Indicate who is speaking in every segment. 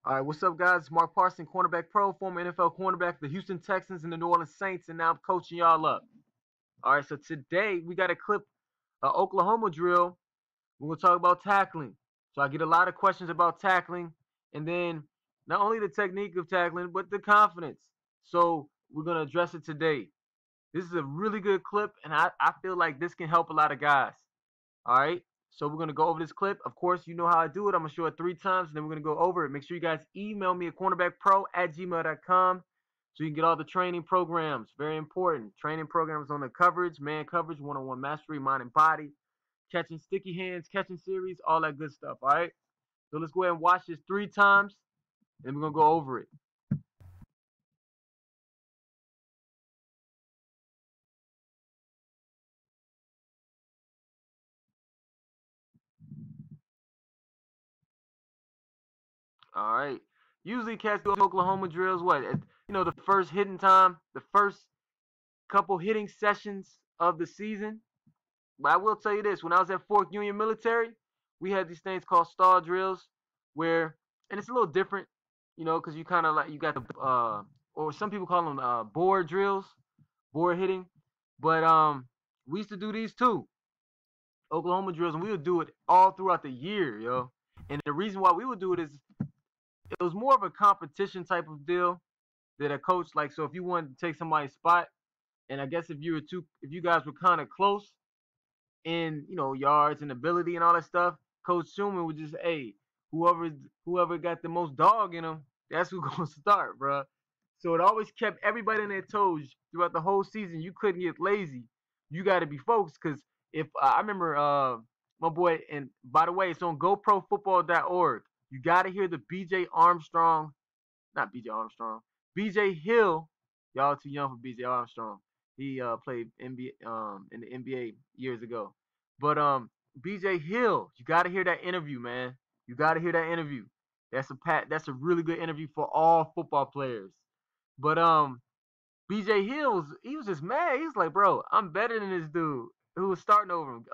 Speaker 1: All right, what's up, guys? Mark Parson, cornerback pro, former NFL cornerback, the Houston Texans and the New Orleans Saints, and now I'm coaching y'all up. All right, so today we got a clip, Oklahoma drill. We're gonna talk about tackling. So I get a lot of questions about tackling, and then not only the technique of tackling, but the confidence. So we're gonna address it today. This is a really good clip, and I feel like this can help a lot of guys. All right. So we're gonna go over this clip. Of course, you know how I do it. I'm gonna show it 3 times, and then we're gonna go over it. Make sure you guys email me at cornerbackpro@gmail.com so you can get all the training programs. Very important. Training programs on the coverage, man coverage, one-on-one mastery, mind and body, catching sticky hands, catching series, all that good stuff. All right. So let's go ahead and watch this 3 times, and we're gonna go over it. All right. Usually, cats do Oklahoma drills. What? The first hitting time, the first couple hitting sessions of the season. But I will tell you this: when I was at Fort Union Military, we had these things called star drills, where, and it's a little different, because you kind of like you got the or some people call them board drills, board hitting. But we used to do these too, Oklahoma drills, and we would do it all throughout the year, yo. And the reason why we would do it is it was more of a competition type of deal that a coach like. So if you wanted to take somebody's spot, and I guess if you guys were kind of close in yards and ability and all that stuff, Coach Schumann would just, hey, whoever got the most dog in them, that's who's gonna start, bro. So it always kept everybody on their toes throughout the whole season. You couldn't get lazy. You got to be focused, because if I remember my boy, and by the way, it's on GoProFootball.org. You got to hear the BJ Armstrong, not BJ Armstrong, BJ Hill. Y'all too young for BJ Armstrong. He played NBA in the NBA years ago. But BJ Hill, you got to hear that interview, man. You got to hear that interview. That's a really good interview for all football players. But BJ Hill, he was just mad. He's like, bro, I'm better than this dude who was starting over him.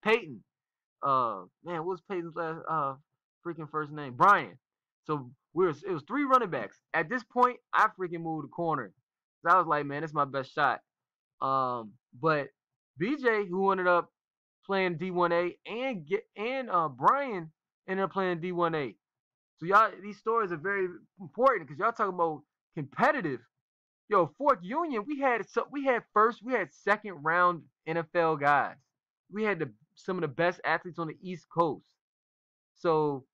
Speaker 1: Peyton. Man, what was Peyton's last freaking first name? Brian. So it was 3 running backs. At this point, I freaking moved the corner. So I was like, man, that's my best shot. But BJ, who ended up playing D1A, and Brian ended up playing D1A. So y'all, these stories are very important, because y'all talking about competitive. Yo, Fort Union, we had second round NFL guys. We had some of the best athletes on the East Coast. So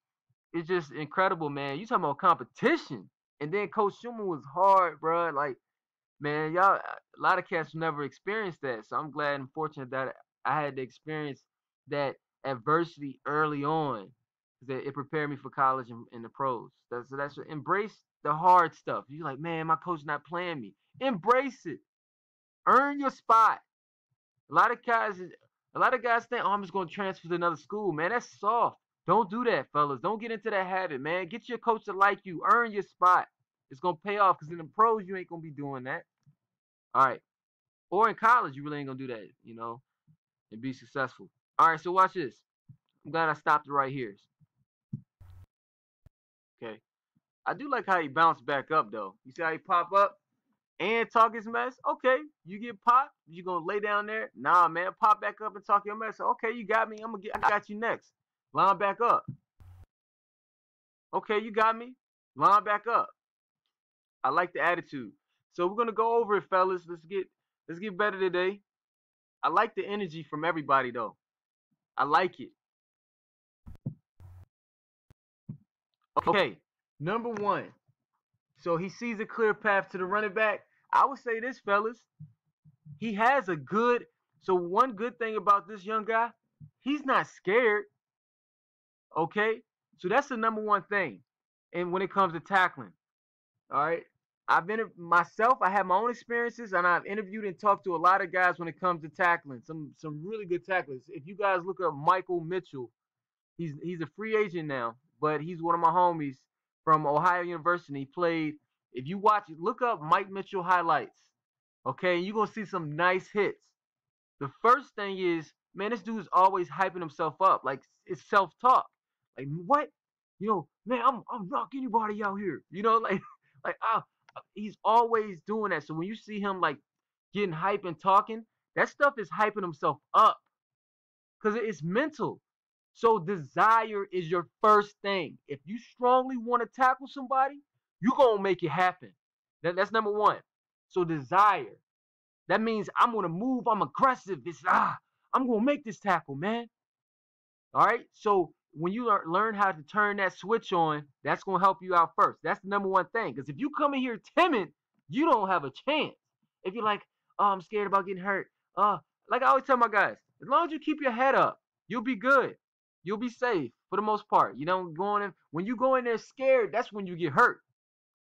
Speaker 1: it's just incredible, man. You talking about competition, and then Coach Schumann was hard, bro. Like, man, y'all, a lot of cats never experienced that. So I'm glad and fortunate that I had to experience that adversity early on, because it prepared me for college and the pros. That's what, embrace the hard stuff. You're like, man, my coach not playing me. Embrace it. Earn your spot. A lot of guys think, oh, I'm just gonna transfer to another school, man. That's soft. Don't do that, fellas. Don't get into that habit, man. Get your coach to like you. Earn your spot. It's gonna pay off, because in the pros you ain't gonna be doing that. All right. Or in college, you really ain't gonna do that, and be successful. All right, so watch this. I'm glad I stopped it right here. Okay. I do like how he bounced back up, though. You see how he pop up and talk his mess? Okay, you get popped, you gonna lay down there? Nah, man, pop back up and talk your mess. Okay, you got me. I got you next. Line back up. Okay, you got me. Line back up. I like the attitude. So we're gonna go over it, fellas. Let's get better today. I like the energy from everybody, though. I like it. Okay, number 1. So he sees a clear path to the running back. I would say this, fellas. He has a good. So one good thing about this young guy, he's not scared. Okay, so that's the number 1 thing. And when it comes to tackling, all right, I've been myself. I have my own experiences, and I've interviewed and talked to a lot of guys when it comes to tackling. Some really good tacklers. If you guys look up Michael Mitchell, he's a free agent now, but he's one of my homies from Ohio University. He played. If you look up Mike Mitchell highlights. Okay, you're gonna see some nice hits. The first thing is, man, this dude's always hyping himself up. Like, it's self-talk. Like, what? Man, I'm rock anybody out here. Like he's always doing that. So when you see him like getting hype and talking, that stuff is hyping himself up because it's mental. So desire is your first thing. If you strongly want to tackle somebody, you're gonna make it happen. That's number one. So desire. That means I'm gonna move, I'm aggressive. I'm gonna make this tackle, man. All right. So when you learn how to turn that switch on, that's gonna help you out first. That's the number one thing. Because if you come in here timid, you don't have a chance. If you're like, oh, I'm scared about getting hurt. Like I always tell my guys, as long as you keep your head up, you'll be good. You'll be safe for the most part. You don't go in when you go in there scared, that's when you get hurt.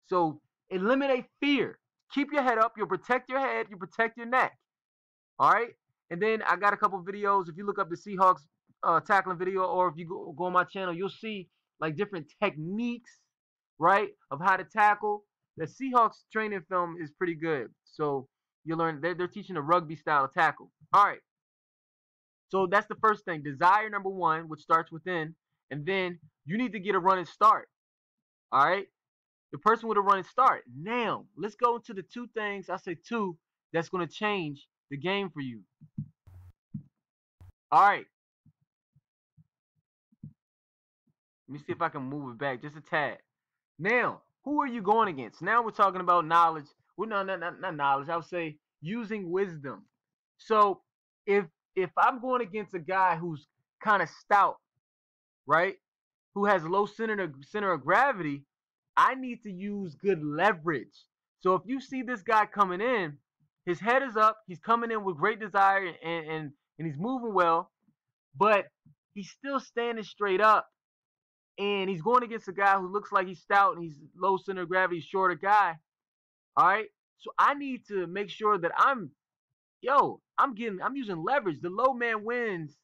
Speaker 1: So eliminate fear. Keep your head up. You'll protect your head. You protect your neck. All right. And then I got a couple videos. If you look up the Seahawks tackling video, or if you go on my channel, you'll see like different techniques, right, of how to tackle. The Seahawks training film is pretty good. So you learn they're teaching a rugby style of tackle. All right. So that's the first thing. Desire number one, which starts within, and then you need to get a running start. All right. The person with a running start. Now, let's go into the two things. I say two that's going to change the game for you. All right. Let me see if I can move it back just a tad. Now, who are you going against? Now we're talking about knowledge. Well, no, not knowledge. I would say using wisdom. So if I'm going against a guy who's kind of stout, right, who has low center of gravity, I need to use good leverage. So if you see this guy coming in, his head is up, he's coming in with great desire and he's moving well, but he's still standing straight up, and he's going against a guy who looks like he's stout and he's low center of gravity, shorter guy. All right. So I need to make sure that I'm using leverage. The low man wins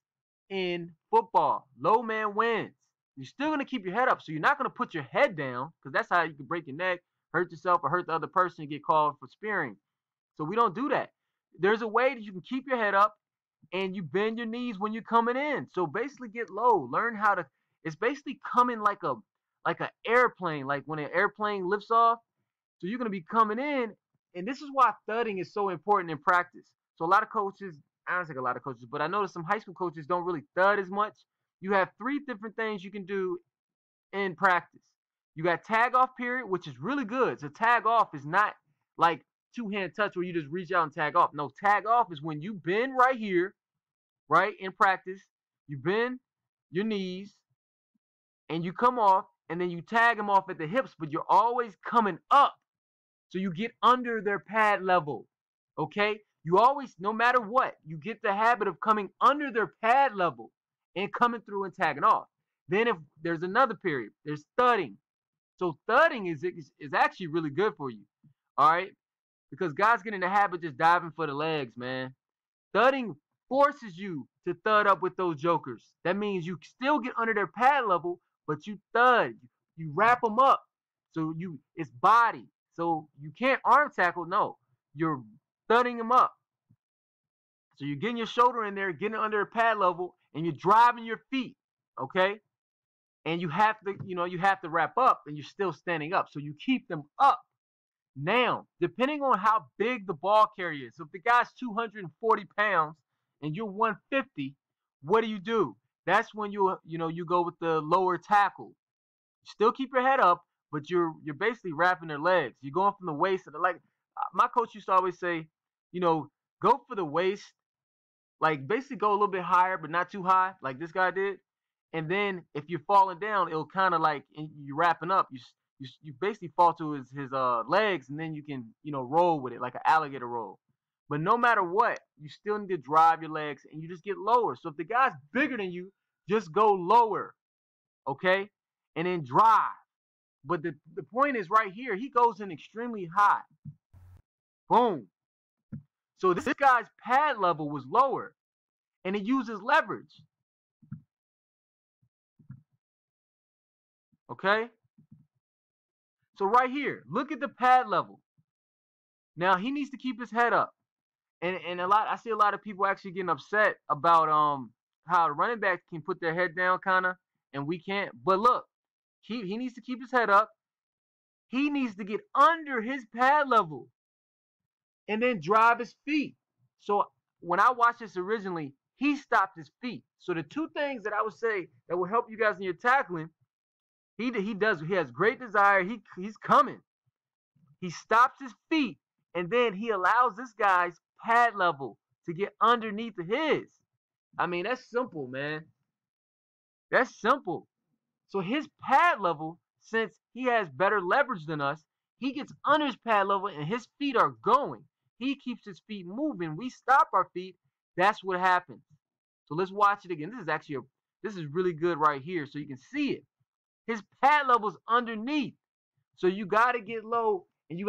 Speaker 1: in football. Low man wins. You're still gonna keep your head up. So you're not gonna put your head down, because that's how you can break your neck, hurt yourself, or hurt the other person and get called for spearing. So we don't do that. There's a way that you can keep your head up and you bend your knees when you're coming in. So basically get low. Learn how to it's basically coming like an airplane, like when an airplane lifts off. So you're gonna be coming in, and this is why thudding is so important in practice. So a lot of coaches, I don't think a lot of coaches, but I noticed some high school coaches don't really thud as much. You have three different things you can do in practice. You got tag off period, which is really good. So tag off is not like two-hand touch where you just reach out and tag off. No, tag off is when you bend right here, right, in practice. You bend your knees and you come off, and then you tag them off at the hips, but you're always coming up. So you get under their pad level. Okay? You always, no matter what, you get the habit of coming under their pad level and coming through and tagging off. Then if there's another period, there's thudding. So thudding is actually really good for you. All right? Because guys get in the habit of just diving for the legs, man. Thudding forces you to thud up with those jokers. That means you still get under their pad level, but you thud. You wrap them up. So it's body. So you can't arm tackle. No, you're thudding them up. So you're getting your shoulder in there, getting under a pad level, and you're driving your feet. Okay? And you have to wrap up, and you're still standing up. So you keep them up. Now, depending on how big the ball carrier is, so if the guy's 240 pounds and you're 150, what do? That's when you go with the lower tackle. Still keep your head up, but you're basically wrapping their legs. You're going from the waist. Like my coach used to always say, go for the waist, like basically go a little bit higher, but not too high, like this guy did. And then if you're falling down, it'll kind of like you're wrapping up. You basically fall to his legs, and then you can roll with it like an alligator roll. But no matter what, you still need to drive your legs, and you just get lower. So if the guy's bigger than you, just go lower, okay, and then drive. But the point is right here, he goes in extremely high. Boom. So this guy's pad level was lower, and he uses leverage. Okay? So right here, look at the pad level. Now he needs to keep his head up. And I see a lot of people actually getting upset about how the running backs can put their head down kinda, and we can't. But look, He needs to keep his head up. He needs to get under his pad level and then drive his feet. So when I watched this originally, he stopped his feet. So the two things that I would say that will help you guys in your tackling, he has great desire. He's coming. He stops his feet and then he allows this guy's pad level to get underneath of his. I mean, that's simple, man. That's simple. So his pad level, since he has better leverage than us, he gets under his pad level and his feet are going. He keeps his feet moving. We stop our feet. That's what happens. So let's watch it again. This is really good right here, so you can see it. His pad level's underneath. So you gotta get low, and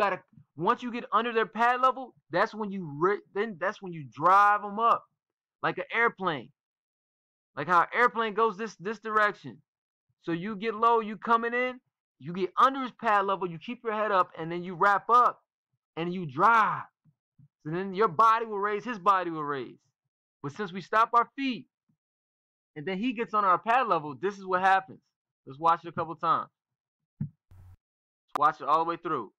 Speaker 1: once you get under their pad level, that's when you drive them up like an airplane, like how an airplane goes this direction. So you get low, you coming in, you get under his pad level, you keep your head up, and then you wrap up and you drive. So then your body will raise, his body will raise. But since we stop our feet and then he gets on our pad level, this is what happens. Let's watch it a couple times. Let's watch it all the way through.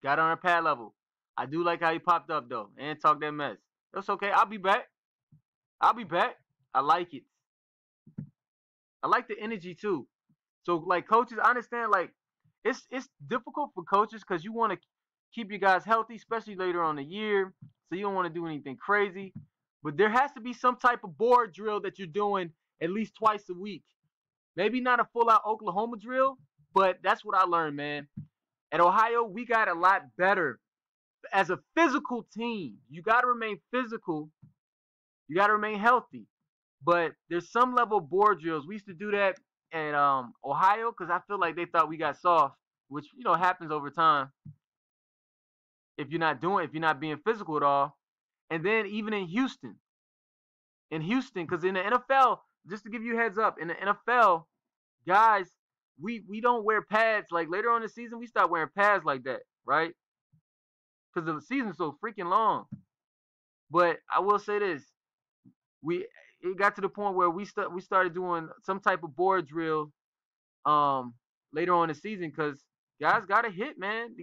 Speaker 1: Got on our pad level. I do like how he popped up though and talk that mess. That's okay. I'll be back. I like it. I like the energy too. So like coaches, I understand like it's difficult for coaches because you want to keep you guys healthy, especially later on in the year. So you don't want to do anything crazy. But there has to be some type of board drill that you're doing at least twice a week. Maybe not a full out Oklahoma drill, but that's what I learned, man. At Ohio, we got a lot better as a physical team. You got to remain physical. You got to remain healthy. But there's some level of board drills. We used to do that at Ohio because I feel like they thought we got soft, which happens over time. If you're not being physical at all, and then even in Houston, because in the NFL, just to give you a heads up, in the NFL, guys, we don't wear pads. Like later on in the season, we start wearing pads like that, right? Because the season's so freaking long. But I will say this: it got to the point where we started doing some type of board drill later on in the season because guys got to hit, man.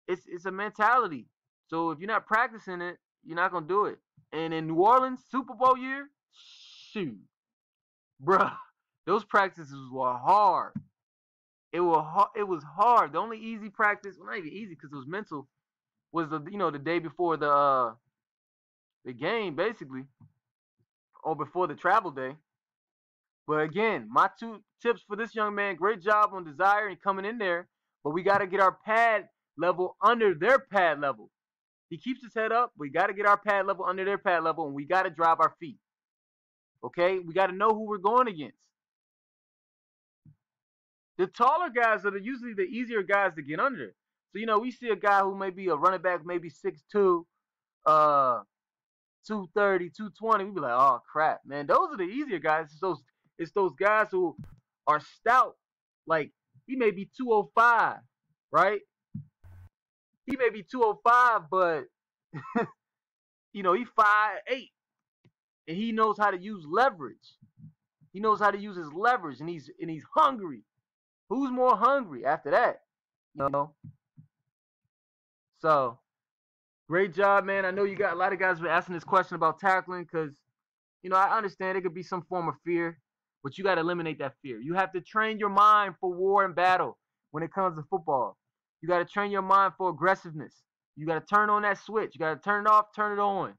Speaker 1: It's a mentality. So if you're not practicing it, you're not gonna do it. And in New Orleans Super Bowl year, shoot, bruh, those practices were hard. It was hard. The only easy practice, well, not even easy because it was mental, was the day before the game, basically, or before the travel day. But again, my two tips for this young man: great job on desire and coming in there, but we got to get our pad level under their pad level. He keeps his head up. We got to get our pad level under their pad level, and we got to drive our feet. Okay? We got to know who we're going against. The taller guys are usually the easier guys to get under. So, we see a guy who may be a running back, maybe 6'2", 230, 220. We be like, oh, crap, man. Those are the easier guys. It's those guys who are stout. Like, he may be 205, right? He may be 205, but he 5'8", and he knows how to use leverage. He knows how to use his leverage, and he's hungry. Who's more hungry after that? So, great job, man. I know you got a lot of guys been asking this question about tackling because, I understand it could be some form of fear, but you got to eliminate that fear. You have to train your mind for war and battle when it comes to football. You got to train your mind for aggressiveness. You got to turn on that switch. You got to turn it off, turn it on.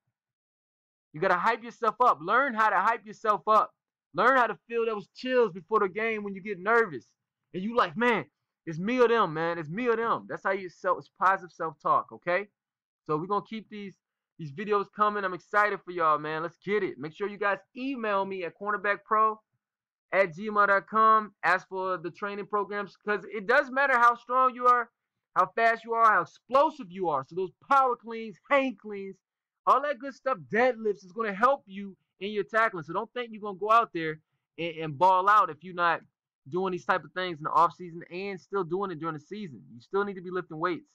Speaker 1: You got to hype yourself up. Learn how to hype yourself up. Learn how to feel those chills before the game when you get nervous. And you like, man, it's me or them, man. It's me or them. That's how it's positive self-talk, okay? So we're going to keep these videos coming. I'm excited for y'all, man. Let's get it. Make sure you guys email me at cornerbackpro@gmail.com. Ask for the training programs because it does matter how strong you are, how fast you are, how explosive you are. So those power cleans, hang cleans, all that good stuff, deadlifts is going to help you in your tackling. So don't think you're going to go out there and ball out if you're not doing these type of things in the off season and still doing it during the season. You still need to be lifting weights,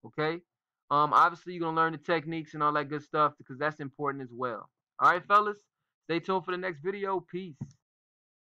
Speaker 1: okay? Obviously, you're going to learn the techniques and all that good stuff because that's important as well. All right, fellas, stay tuned for the next video. Peace.